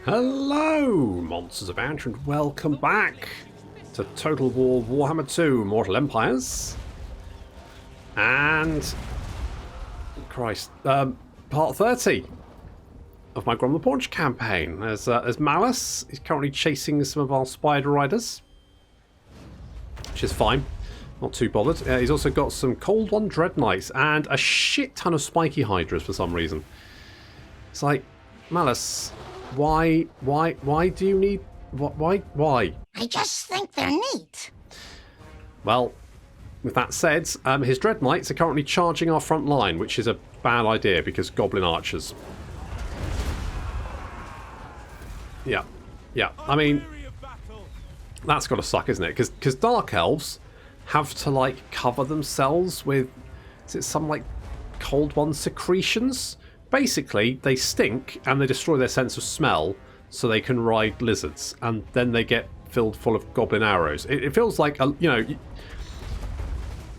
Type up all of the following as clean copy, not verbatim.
Hello, MonstersAbound, and welcome back to Total War Warhammer 2 Mortal Empires. And... Christ, part 30 of my Grom the Paunch campaign. As Malus is currently chasing some of our Spider Riders, which is fine. Not too bothered. He's also got some Cold One Dread Knights and a shit ton of Spiky Hydras for some reason. It's like, Malus... Why do you need... Why? I just think they're neat. Well, with that said, his Dread Knights are currently charging our front line, which is a bad idea because Goblin Archers. Yeah. I mean, that's got to suck, isn't it? Because Dark Elves have to, like, cover themselves with... Is it some, like, Cold One secretions? Basically, they stink and they destroy their sense of smell so they can ride lizards, and then they get filled full of goblin arrows. It feels like, you're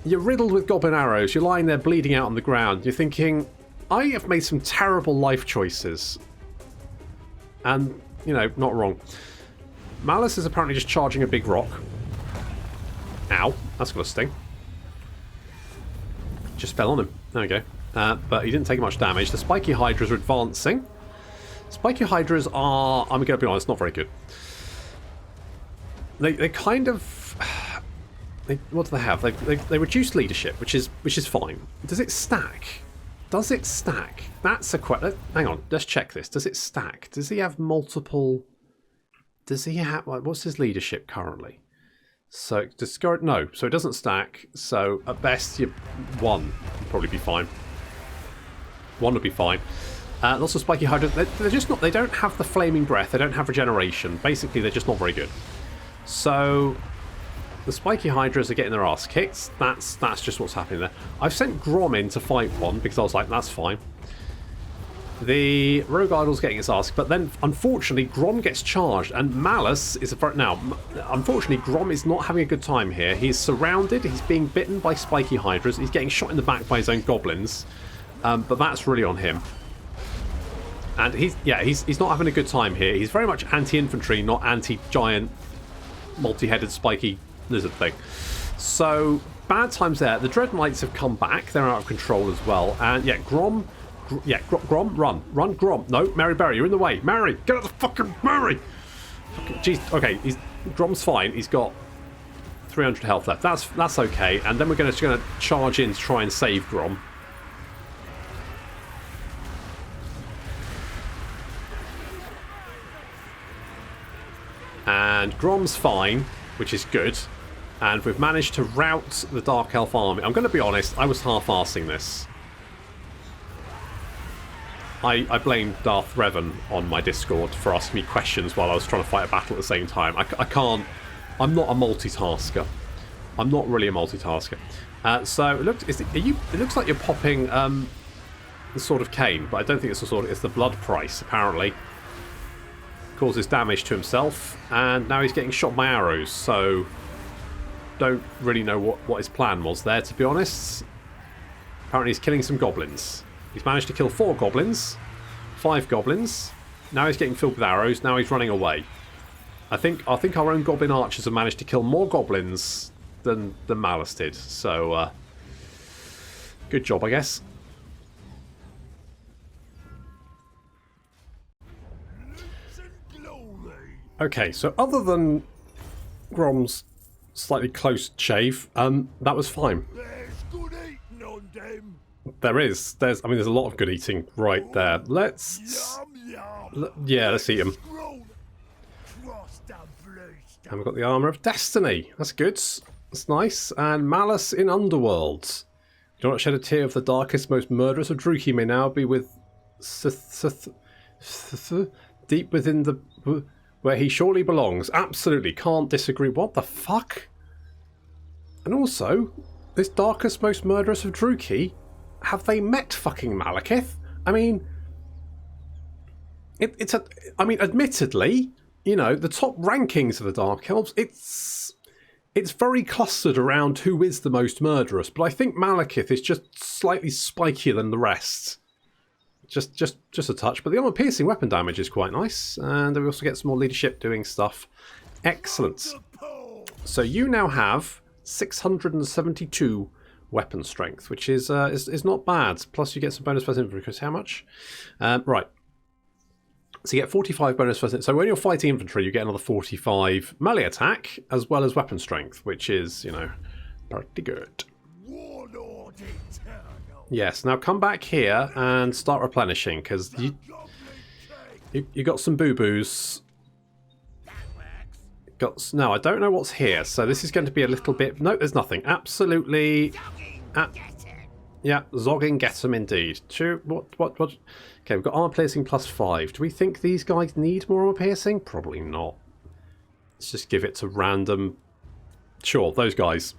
riddled with goblin arrows, you're lying there bleeding out on the ground, you're thinking, I have made some terrible life choices. And, not wrong. Malus is apparently just charging a big rock. Ow, that's got to sting. Just fell on him. There we go. But he didn't take much damage. The Spiky Hydras are advancing. Spiky Hydras are, I'm going to be honest, not very good. They kind of... what do they have? They reduce leadership, which is fine. Does it stack? Does it stack? That's a question. Hang on, let's check this. Does it stack? Does he have multiple... Does he have... What's his leadership currently? So, no. So it doesn't stack. So, at best, one would probably be fine. One would be fine. Lots of Spiky Hydras. They're just not... They don't have the Flaming Breath. They don't have regeneration. Basically, they're just not very good. So, the Spiky Hydras are getting their ass kicked. That's just what's happening there. I've sent Grom in to fight one because I was like, that's fine. The Rogue Idol's getting its ass, but then, unfortunately, Grom gets charged, and Malus is... Now, unfortunately, Grom is not having a good time here. He's surrounded. He's being bitten by Spiky Hydras. He's getting shot in the back by his own goblins. But that's really on him. And he's not having a good time here. He's very much anti-infantry, not anti-giant, multi-headed, spiky lizard thing. So, bad times there. The Dread Knights have come back. They're out of control as well. And, Grom, run. Run, Grom. No, Mary Berry, you're in the way. Mary, get out the fucking Mary! Jeez, okay, Grom's fine. He's got 300 health left. That's okay. And then we're going to charge in to try and save Grom. And Grom's fine, which is good. And we've managed to rout the Dark Elf army. I'm going to be honest, I was half-arsing this. I blamed Darth Revan on my Discord for asking me questions while I was trying to fight a battle at the same time. I can't... I'm not a multitasker. I'm not really a multitasker. So, it looks like you're popping the Sword of Cain, but I don't think it's the sword. It's the Blood Price, apparently. Causes damage to himself, and now he's getting shot by arrows, so don't really know what his plan was there, to be honest. Apparently he's killing some goblins. He's managed to kill 4 goblins, 5 goblins. Now he's getting filled with arrows. Now he's running away. I think our own goblin archers have managed to kill more goblins than Malus did. So good job, I guess. Okay, so other than Grom's slightly close shave, that was fine. There's good eating on them. There is. There's a lot of good eating right there. Let's... Yeah, let's eat them. And we've got the Armour of Destiny. That's good. That's nice. And Malus in Underworld. Do not shed a tear of the darkest, most murderous of Druki may now be with... deep within the... where he surely belongs. Absolutely, can't disagree. What the fuck? And also, this darkest, most murderous of Druki, have they met fucking Malekith? I mean, admittedly, the top rankings of the Dark Elves, it's very clustered around who is the most murderous, but I think Malekith is just slightly spikier than the rest. just a touch. But the armor piercing weapon damage is quite nice, and we also get some more leadership doing stuff. Excellent. So you now have 672 weapon strength, which is not bad. Plus you get some bonus first infantry. Because how much? Right. So you get 45 bonus first. So when you're fighting infantry, you get another 45 melee attack as well as weapon strength, which is, you know, pretty good. Yes. Now come back here and start replenishing because you got some boo boos. No, I don't know what's here. So this is going to be a little bit. No, there's nothing. Absolutely. Yeah, zogging gets them indeed. What? Okay, we've got armor piercing +5. Do we think these guys need more armor piercing? Probably not. Let's just give it to random. Sure, those guys.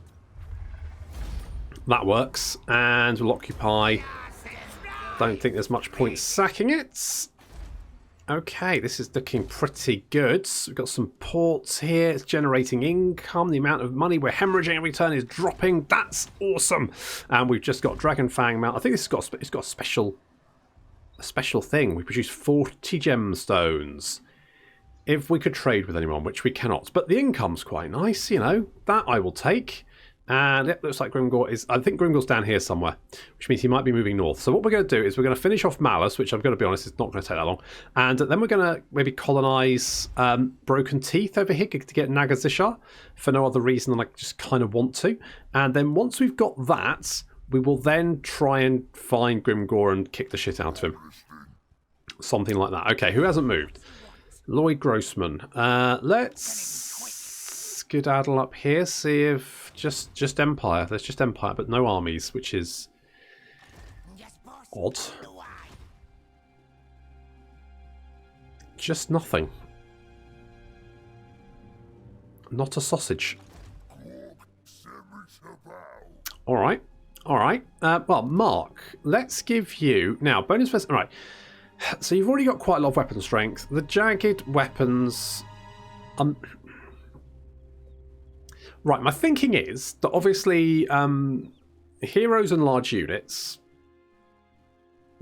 That works. And we'll occupy. Don't think there's much point sacking it. Okay, this is looking pretty good. We've got some ports here. It's generating income. The amount of money we're hemorrhaging every turn is dropping. That's awesome. And we've just got Dragon Fang Mount. I think it's got a special thing. We produce 40 gemstones. If we could trade with anyone, which we cannot. But the income's quite nice, you know. That I will take. And it looks like Grimgor is... I think Grimgor's down here somewhere, which means he might be moving north. So what we're going to do is we're going to finish off Malus, which I'm going to be honest, it's not going to take that long. And then we're going to maybe colonise Broken Teeth over here to get Nagazishar for no other reason than I just kind of want to. And then once we've got that, we will then try and find Grimgor and kick the shit out of him. Something like that. Okay, who hasn't moved? Lloyd Grossman. Let's skedaddle up here, see if... Just Empire. There's just Empire, but no armies, which is odd. Just nothing. Not a sausage. Alright. Alright. Well, Mark, let's give you... Now, bonus first... Alright. So you've already got quite a lot of weapon strength. The jagged weapons... Right, my thinking is that obviously heroes and large units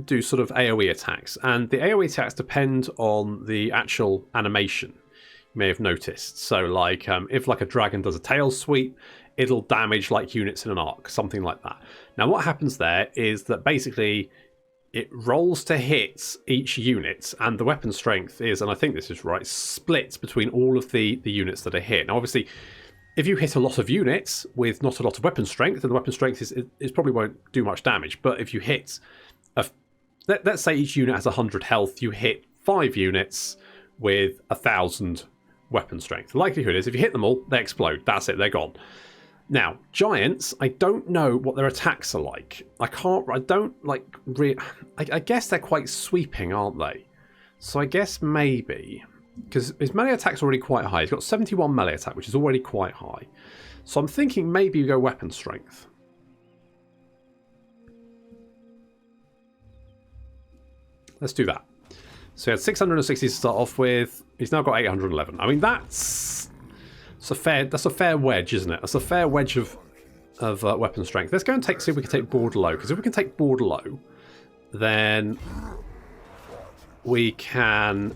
do sort of AoE attacks, and the AoE attacks depend on the actual animation, you may have noticed. So like if like a dragon does a tail sweep, it'll damage like units in an arc, something like that. Now what happens there is that basically it rolls to hit each unit, and the weapon strength is, and I think this is right, split between all of the units that are hit. Now obviously, if you hit a lot of units with not a lot of weapon strength, then the weapon strength is probably won't do much damage. But if you hit, let's say each unit has 100 health, you hit 5 units with 1,000 weapon strength. The likelihood is if you hit them all, they explode. That's it, they're gone. Now, giants, I don't know what their attacks are like. I guess they're quite sweeping, aren't they? So I guess maybe... Because his melee attack's already quite high. He's got 71 melee attack, which is already quite high. So I'm thinking maybe you go weapon strength. Let's do that. So he had 660 to start off with. He's now got 811. I mean, that's a fair wedge, isn't it? That's a fair wedge of weapon strength. Let's go and see if we can take Bordeaux. Because if we can take Bordeaux, then we can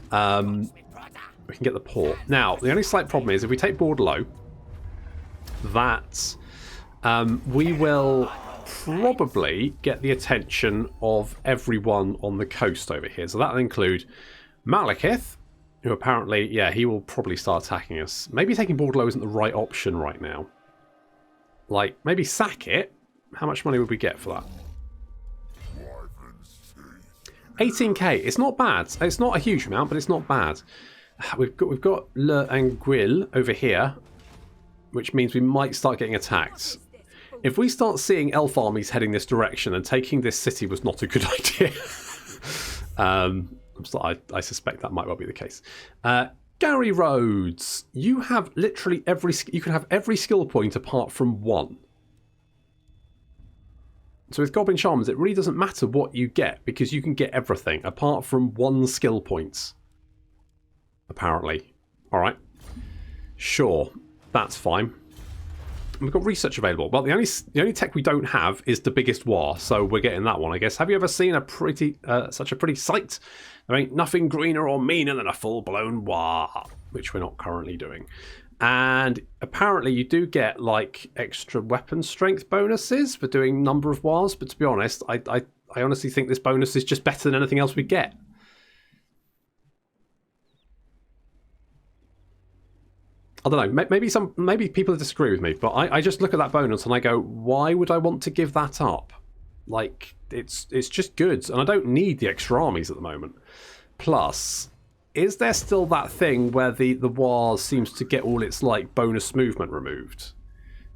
get the port. Now, the only slight problem is if we take Bordeaux, that we will probably get the attention of everyone on the coast over here. So that'll include Malekith, who apparently, yeah, he will probably start attacking us. Maybe taking Bordeaux isn't the right option right now. Like, maybe sack it. How much money would we get for that? 18k. It's not bad. It's not a huge amount, but it's not bad. We've got Le Anguille over here, which means we might start getting attacked. If we start seeing elf armies heading this direction, then taking this city was not a good idea. I suspect that might well be the case. Gary Rhodes, you have literally you can have every skill point apart from one. So with Goblin Shamans, it really doesn't matter what you get, because you can get everything apart from one skill point. Apparently. Alright. Sure. That's fine. We've got research available. Well, the only tech we don't have is the biggest war, so we're getting that one, I guess. Have you ever seen such a pretty sight? There ain't nothing greener or meaner than a full-blown war, which we're not currently doing. And apparently you do get, like, extra weapon strength bonuses for doing number of wars, but to be honest, I honestly think this bonus is just better than anything else we get. I don't know, maybe people disagree with me, but I just look at that bonus and I go, why would I want to give that up? Like, it's just good, and I don't need the extra armies at the moment. Plus, is there still that thing where the Wars seems to get all its, like, bonus movement removed?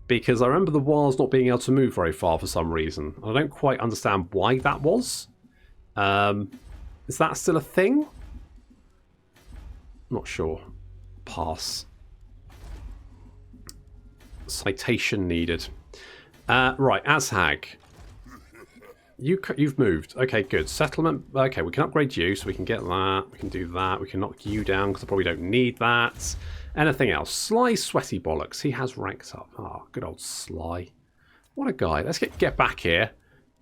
Because I remember the Wars not being able to move very far for some reason. I don't quite understand why that was. Is that still a thing? Not sure. Pass. Citation needed. Right, Azhag. You've moved. Okay, good. Settlement. Okay, we can upgrade you, so we can get that. We can do that. We can knock you down, because I probably don't need that. Anything else? Sly Sweaty Bollocks. He has ranked up. Oh, good old Sly. What a guy. Let's get back here,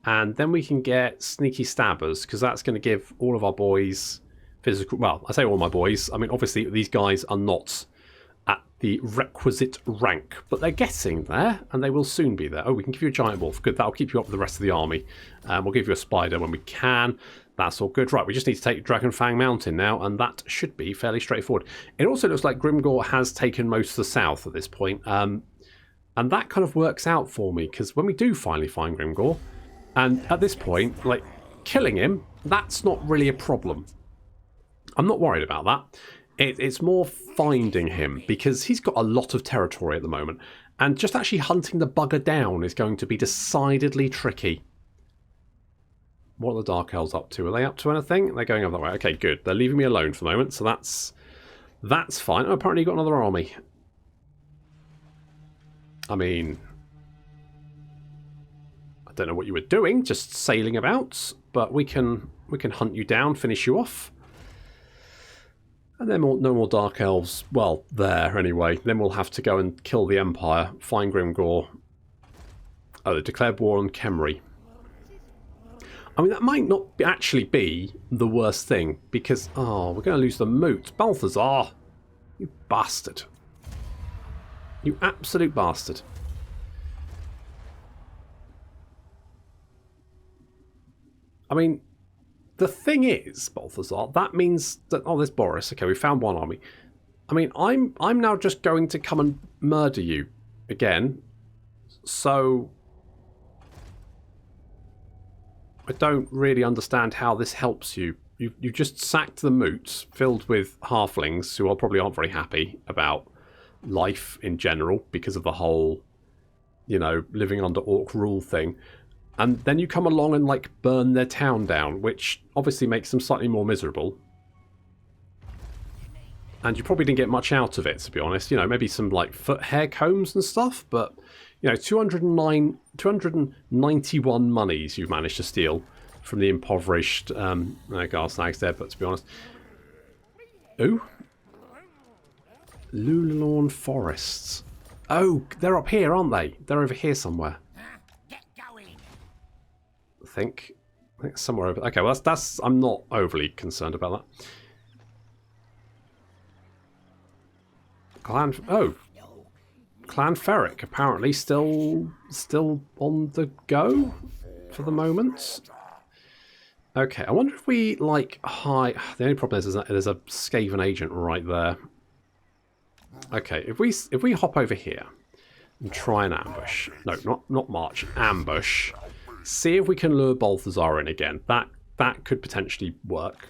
and then we can get Sneaky Stabbers, because that's going to give all of our boys physical... Well, I say all my boys. I mean, obviously, these guys are not at the requisite rank, but they're getting there, and they will soon be there. Oh, we can give you a giant wolf. Good, that'll keep you up with the rest of the army. We'll give you a spider when we can. That's all good. Right, we just need to take Dragonfang Mountain now, and that should be fairly straightforward. It also looks like Grimgor has taken most of the south at this point, and that kind of works out for me, because when we do finally find Grimgor, and at this point, like, killing him, that's not really a problem. I'm not worried about that. It's more finding him, because he's got a lot of territory at the moment, and just actually hunting the bugger down is going to be decidedly tricky. What are the Dark Elves up to? Are they up to anything? They're going over that way. Okay, good. They're leaving me alone for the moment, so that's fine. Oh, apparently you've got another army. I mean, I don't know what you were doing, just sailing about, but we can hunt you down, finish you off. And then no more Dark Elves. Well, there anyway. Then we'll have to go and kill the Empire, find Grimgor. Oh, they declared war on Khemri. I mean, that might not actually be the worst thing, because, oh, we're going to lose the moot. Balthazar! You bastard. You absolute bastard. I mean, the thing is, Balthazar, that means that... Oh, there's Boris. Okay, we found one army. I mean, I'm now just going to come and murder you again. So... I don't really understand how this helps you. You just sacked the moot, filled with halflings who probably aren't very happy about life in general because of the whole, you know, living under orc rule thing. And then you come along and, like, burn their town down, which obviously makes them slightly more miserable. And you probably didn't get much out of it, to be honest. You know, maybe some, like, foot hair combs and stuff, but... You know, 291 monies you've managed to steal from the impoverished Skarsnik's there, but to be honest... Ooh? Lulalorn Forests. Oh, they're up here, aren't they? They're over here somewhere. Get going. I think somewhere over... Okay, well, that's... I'm not overly concerned about that. Oh! Clan Ferric apparently still on the go for the moment. Okay, I wonder if we like hide. The only problem is there's a Skaven agent right there. Okay, if we hop over here and try an ambush. No, not march, ambush. See if we can lure Balthazar in again. That could potentially work.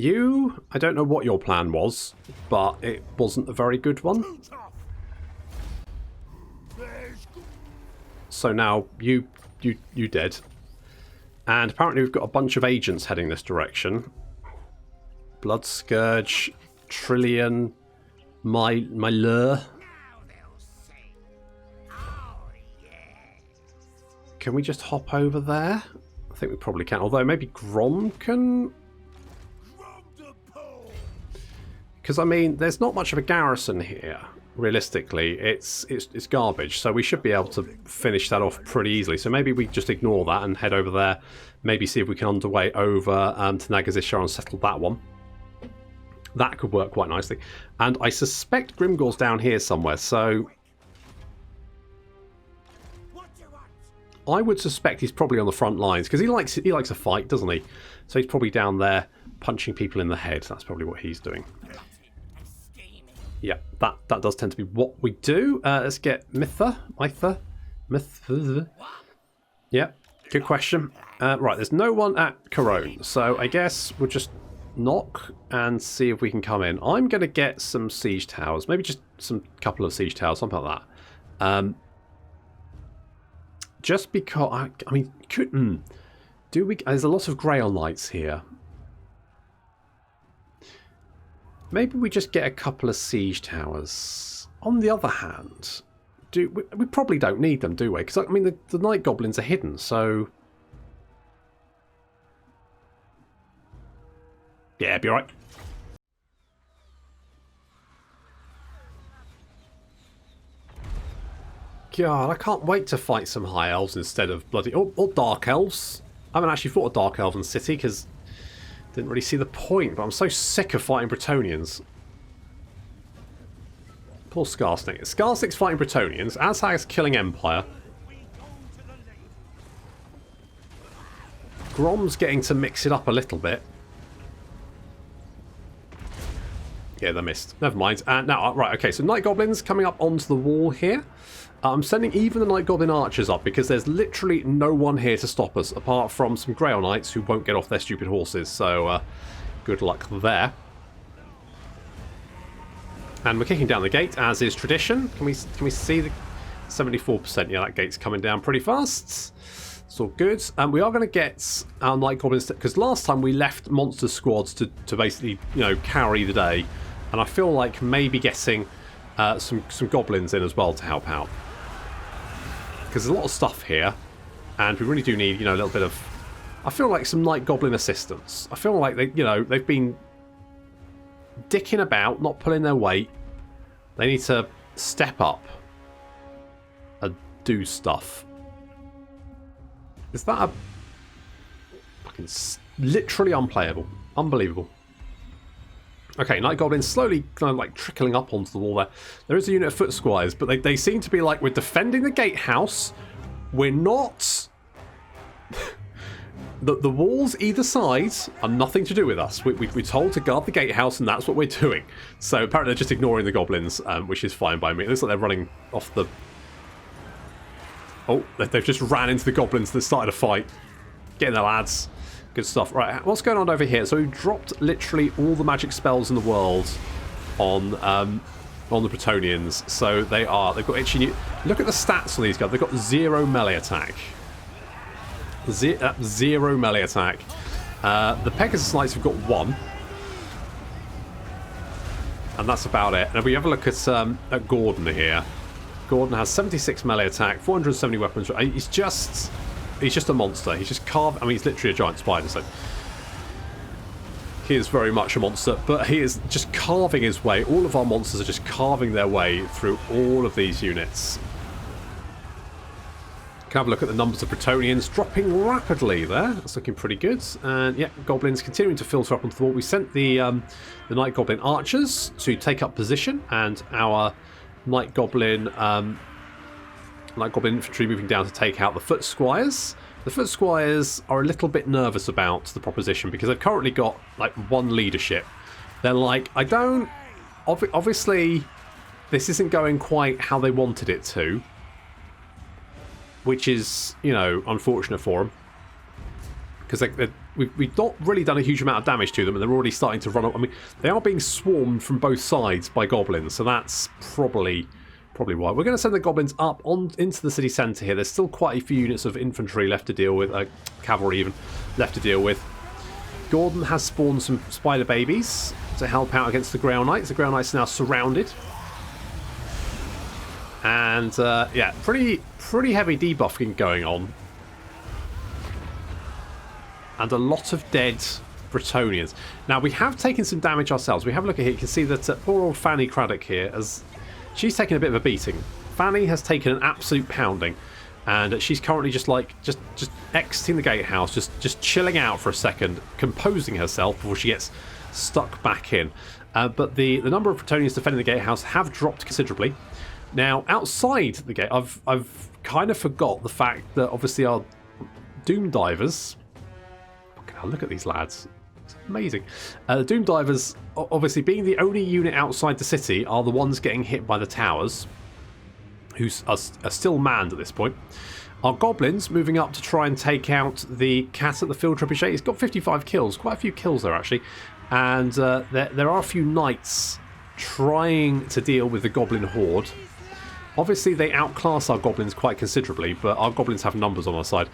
I don't know what your plan was, but it wasn't a very good one. So now you dead. And apparently we've got a bunch of agents heading this direction. Blood Scourge, Trillion, my lure. Can we just hop over there? I think we probably can. Although maybe Grom can... Because, I mean, there's not much of a garrison here. realistically, it's garbage. So we should be able to finish that off pretty easily. So maybe we just ignore that and head over there. Maybe see if we can underway over to Nagazishar and settle that one. That could work quite nicely. And I suspect Grimgor's down here somewhere. So I would suspect he's probably on the front lines because he likes a fight, doesn't he? So he's probably down there punching people in the head. That's probably what he's doing. Yeah, that does tend to be what we do. Let's get Mytha. Yeah, good question. Right, there's no one at Corone, so I guess we'll just knock and see if we can come in. I'm going to get some siege towers, maybe just some couple of siege towers, something like that. Just because I mean, do we? There's a lot of Grail Knights here. Maybe we just get a couple of siege towers. On the other hand, we probably don't need them, do we? Because I mean, the Night Goblins are hidden, so yeah, be alright. God, I can't wait to fight some High Elves instead of bloody or Dark Elves. I haven't actually fought a Dark Elven city because didn't really see the point, but I'm so sick of fighting Bretonnians. Poor Skarsnik. Skarsnik's fighting Bretonnians. Azhag's killing Empire. Grom's getting to mix it up a little bit. Yeah, they missed. Never mind. Now, right, okay, so Night Goblins coming up onto the wall here. I'm sending even the Night Goblin archers up because there's literally no one here to stop us apart from some Grail Knights who won't get off their stupid horses. So, good luck there. And we're kicking down the gate as is tradition. Can we see the 74%? Yeah, that gate's coming down pretty fast. It's all good. And we are going to get our Night Goblins because last time we left monster squads to basically, you know, carry the day. And I feel like maybe getting some goblins in as well to help out. Because there's a lot of stuff here, and we really do need, you know, a little bit of. I feel like some Night Goblin assistance. I feel like they've been dicking about, not pulling their weight. They need to step up and do stuff. Is that a fucking literally unplayable, unbelievable? Okay, Night Goblins slowly kind of like trickling up onto the wall there. There is a unit of foot squires, but they seem to be like, we're defending the gatehouse. We're not. The walls either side are nothing to do with us. We're told to guard the gatehouse, and that's what we're doing. So apparently they're just ignoring the goblins, which is fine by me. It looks like they're running off the. Oh, they've just ran into the goblins that started a fight. Getting their lads. Good stuff. Right, what's going on over here? So we've dropped literally all the magic spells in the world on the Bretonnians. So they've got itchy. Look at the stats on these guys. They've got 0 melee attack. Zero melee attack. The Pegasus Knights have got 1. And that's about it. And if we have a look at Gordon here. Gordon has 76 melee attack, 470 weapons. He's just a monster. He's just carved. I mean, he's literally a giant spider, so he is very much a monster. But he is just carving his way. All of our monsters are just carving their way through all of these units. Can have a look at the numbers of Bretonnians dropping rapidly there. That's looking pretty good. And yeah, goblins continuing to filter up onto the wall. We sent the Night Goblin archers to take up position, and our Night Goblin infantry moving down to take out the foot squires. The foot squires are a little bit nervous about the proposition because they've currently got like 1 leadership. They're like, I don't. Obviously, this isn't going quite how they wanted it to. Which is, you know, unfortunate for them. Because we've not really done a huge amount of damage to them, and they're already starting to run up. I mean, they are being swarmed from both sides by goblins, so that's probably why. We're going to send the goblins up into the city centre here. There's still quite a few units of infantry left to deal with, cavalry even, left to deal with. Gordon has spawned some spider babies to help out against the Grail Knights. The Grail Knights are now surrounded. And yeah, pretty heavy debuffing going on, and a lot of dead Bretonnians. Now we have taken some damage ourselves. We have a look at here. You can see that poor old Fanny Craddock here, as she's taken a bit of a beating. Fanny has taken an absolute pounding, and she's currently just exiting the gatehouse, just chilling out for a second, composing herself before she gets stuck back in. But the number of Bretonnians defending the gatehouse have dropped considerably. Now, outside the gate, I've kind of forgot the fact that obviously our Doom Divers... Fucking hell, look at these lads. It's amazing. The Doom Divers, obviously being the only unit outside the city, are the ones getting hit by the towers, who are still manned at this point. Our Goblins moving up to try and take out the Cat at the Field Trebuchet. He's got 55 kills, quite a few kills there actually. And there are a few Knights trying to deal with the Goblin Horde. Obviously they outclass our Goblins quite considerably, but our Goblins have numbers on our side.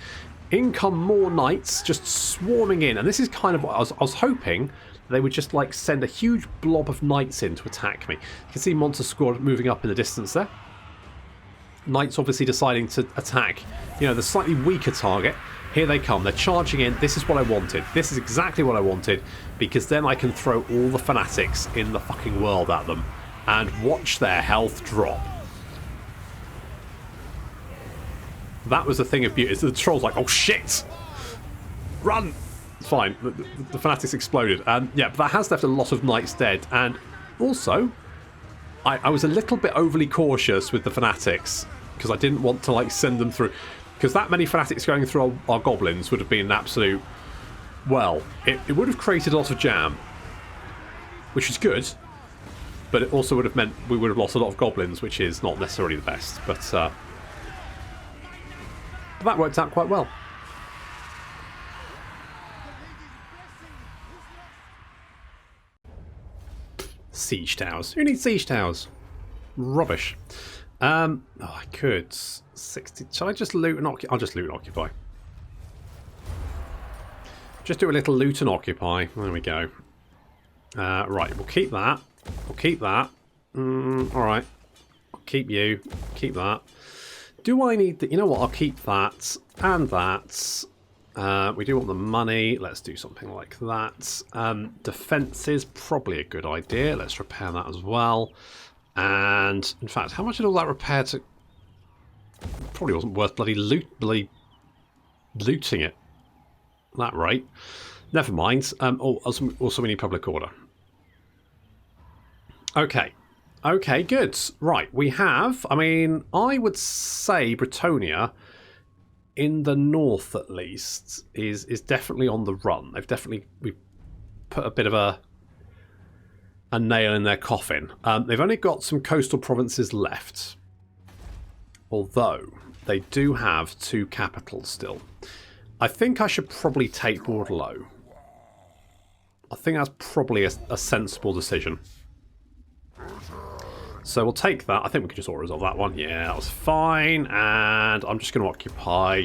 In come more Knights just swarming in, and this is kind of what I was hoping they would just like send a huge blob of Knights in to attack me. You can see Monster Squad moving up in the distance there. Knights obviously deciding to attack, you know, the slightly weaker target. Here they come. They're charging in. This is what I wanted. This is exactly what I wanted, because then I can throw all the fanatics in the fucking world at them and watch their health drop. That was a thing of beauty. The troll's like, oh shit! Run! It's fine. The fanatics exploded. Yeah, but that has left a lot of Knights dead. And also, I was a little bit overly cautious with the fanatics, because I didn't want to like send them through, because that many fanatics going through our Goblins would have been an absolute, well, it would have created a lot of jam, which is good, but it also would have meant we would have lost a lot of Goblins, which is not necessarily the best, but that worked out quite well. Siege towers. Who needs siege towers? Rubbish. Oh, I could. 60. Shall I just loot and occupy? I'll just loot and occupy. Just do a little loot and occupy. There we go. Right, we'll keep that. We'll keep that. Alright. I'll keep you. Keep that. Do I need the... You know what? I'll keep that. And that. We do want the money. Let's do something like that. Defense is probably a good idea. Let's repair that as well. And, in fact, how much did all that repair to... Probably wasn't worth bloody looting it. At that rate. Never mind. Also, we need public order. Okay. Okay, good. Right, we have... I mean, I would say Bretonia, in the north at least, is definitely on the run. We've put a bit of a nail in their coffin. They've only got some coastal provinces left, although they do have 2 capitals still. I think I should probably take Bordeaux. I think that's probably a sensible decision. So we'll take that. I think we could just auto-resolve that one. Yeah, that was fine. And I'm just going to occupy.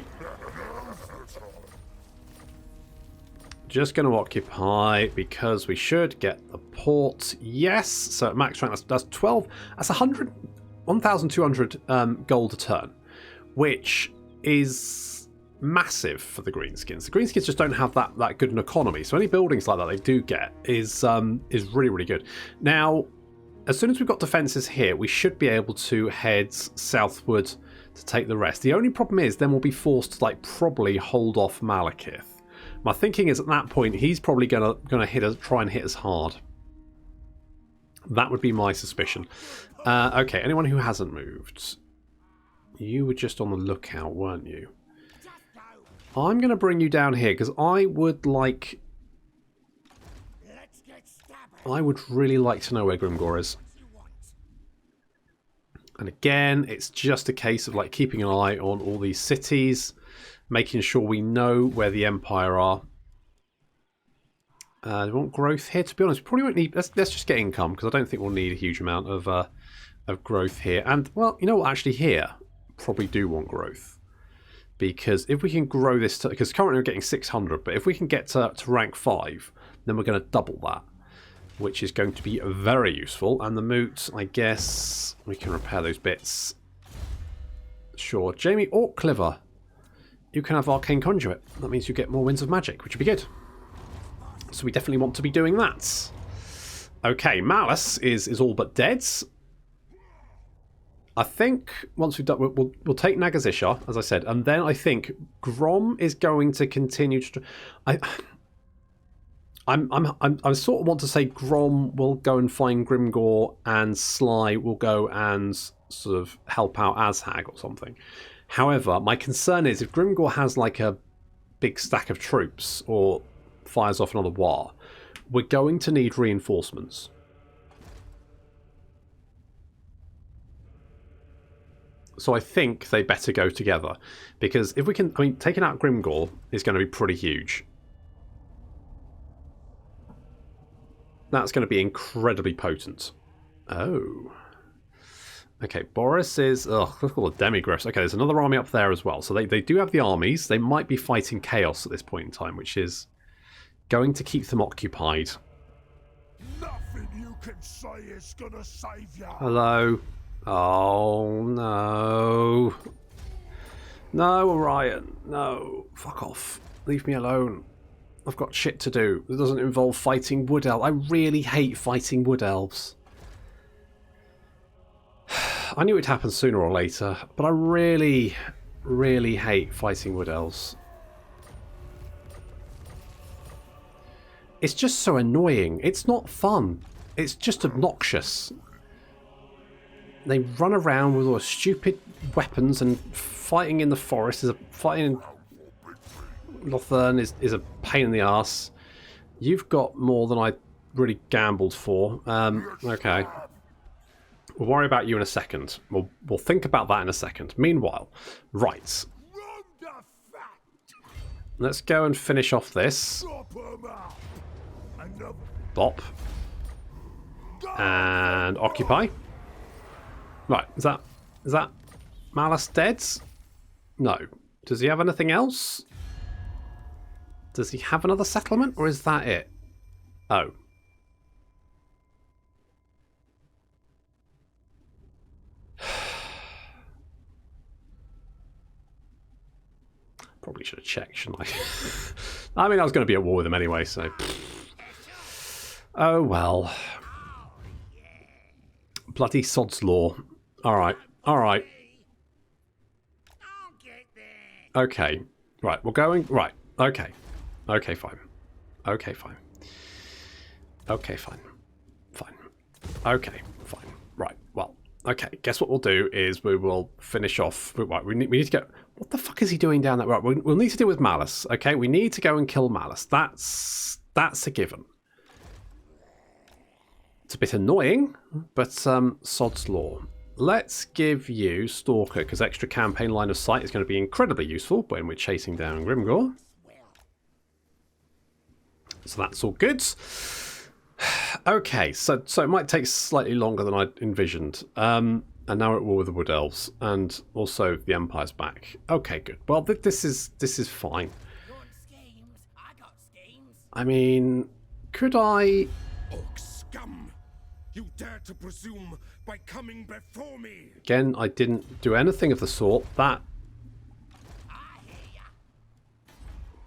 Just going to occupy because we should get the port. Yes. So at max rank, that's 12. That's 1,200 gold a turn, which is massive for the greenskins. The greenskins just don't have that good an economy. So any buildings like that they do get is really, really good. Now, as soon as we've got defences here, we should be able to head southward to take the rest. The only problem is then we'll be forced to like probably hold off Malekith. My thinking is at that point he's probably gonna try and hit us hard. That would be my suspicion. Okay, anyone who hasn't moved. You were just on the lookout, weren't you? I'm going to bring you down here because I would really like to know where Grimgor is. And again, it's just a case of like keeping an eye on all these cities, making sure we know where the Empire are. Do we want growth here? To be honest, we probably won't need... Let's just get income, because I don't think we'll need a huge amount of growth here. And, well, you know what? Actually, here, probably do want growth. Because if we can grow this to... Because currently we're getting 600, but if we can get to rank 5, then we're going to double that, which is going to be very useful. And the moot, I guess, we can repair those bits. Sure. Jamie Orcliver, you can have Arcane Conduit. That means you get more Winds of Magic, which would be good. So we definitely want to be doing that. Okay, Malus is all but dead. I think once we've done, we'll take Nagazisha, as I said, and then I think Grom is going to continue to. I sort of want to say Grom will go and find Grimgor, and Sly will go and sort of help out Azhag or something. However, my concern is if Grimgor has like a big stack of troops or fires off another war, we're going to need reinforcements. So I think they better go together, because if we can, I mean, taking out Grimgor is going to be pretty huge. That's going to be incredibly potent. Oh. Okay, Boris is... Oh, look at all the demigriffs. Okay, there's another army up there as well. So they do have the armies. They might be fighting chaos at this point in time, which is going to keep them occupied. Nothing you can say is gonna save you. Hello. Oh, no. No, Orion. No. Fuck off. Leave me alone. I've got shit to do. It doesn't involve fighting wood elves. I really hate fighting wood elves. I knew it'd happen sooner or later, but I really, really hate fighting wood elves. It's just so annoying. It's not fun. It's just obnoxious. They run around with all stupid weapons, and fighting in the forest fighting in Lothern is a pain in the ass. You've got more than I really gambled for. Okay. We'll worry about you in a second. We'll think about that in a second. Meanwhile, right. Let's go and finish off this. Bop. And occupy. Right, is that Malus dead? No. Does he have anything else? Does he have another settlement, or is that it? Oh. Probably should have checked, shouldn't I? I mean, I was going to be at war with him anyway, so... Oh, well. Bloody sod's law. Alright, alright. Okay. Right, we're going... Right, okay. Okay, fine. Okay, fine. Okay, fine. Fine. Okay, fine. Right, well, okay. Guess what we'll do is we will finish off... Right, we need to get... What the fuck is he doing down that... Right, we'll need to deal with Malus, okay? We need to go and kill Malus. That's a given. It's a bit annoying, but sod's law. Let's give you Stalker, because extra campaign line of sight is going to be incredibly useful when we're chasing down Grimgor. So that's all good. Okay, so it might take slightly longer than I envisioned. And now we're at war with the Wood Elves, and also the Empire's back. Okay, good. Well, this is fine. I mean, could I... Orc scum! You dare to presume by coming before me! Again, I didn't do anything of the sort.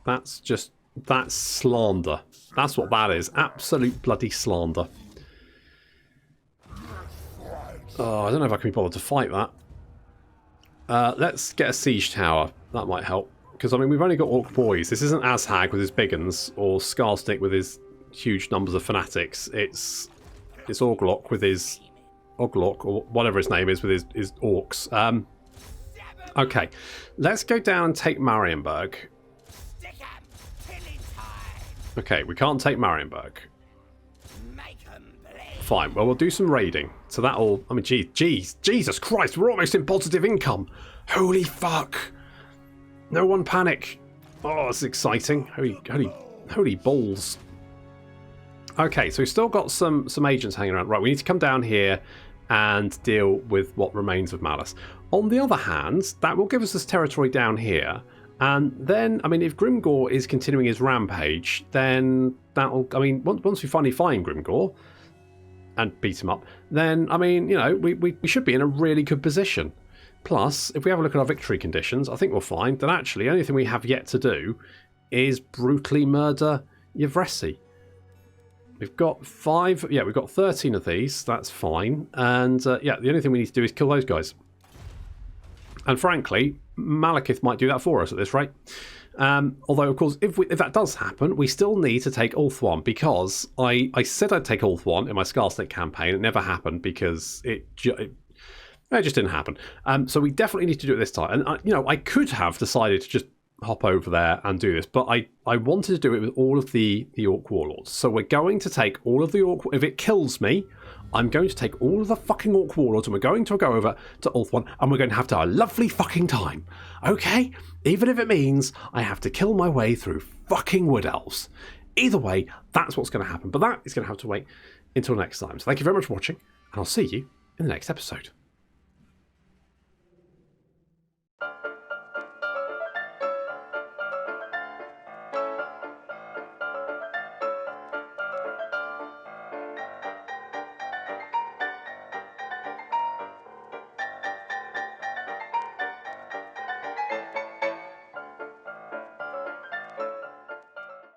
That's just... That's slander. That's what that is. Absolute bloody slander. Oh, I don't know if I can be bothered to fight that. Let's get a siege tower. That might help. Because, I mean, we've only got Orc boys. This isn't Azhag with his big uns, or Skarsnik with his huge numbers of fanatics. It's Orglok with his... Orglok, or whatever his name is, with his orcs. Okay. Let's go down and take Marienburg. Okay, we can't take Marienburg. Fine, well, we'll do some raiding. So that'll... I mean, Jesus Christ, we're almost in positive income. Holy fuck. No one panic. Oh, it's exciting. Holy balls. Okay, so we've still got some agents hanging around. Right, we need to come down here and deal with what remains of Malus. On the other hand, that will give us this territory down here. And then, I mean, if Grimgor is continuing his rampage, then that'll... I mean, once we finally find Grimgor and beat him up, then, I mean, you know, we should be in a really good position. Plus, if we have a look at our victory conditions, I think we'll find that actually the only thing we have yet to do is brutally murder Yvresi. We've got 5. Yeah, we've got 13 of these. That's fine. And yeah, the only thing we need to do is kill those guys. And frankly, Malekith might do that for us at this rate. Although, of course, if that does happen, we still need to take Ulthuan, because I said I'd take Ulthuan in my Skarsnik campaign. It never happened because it just didn't happen. So we definitely need to do it this time. And, you know, I could have decided to just hop over there and do this, but I wanted to do it with all of the Orc Warlords. So we're going to take all of the Orc... If it kills me, I'm going to take all of the fucking Orc Warlords and we're going to go over to Ulthuan and we're going to have a lovely fucking time. Okay? Even if it means I have to kill my way through fucking Wood Elves. Either way, that's what's going to happen. But that is going to have to wait until next time. So thank you very much for watching, and I'll see you in the next episode.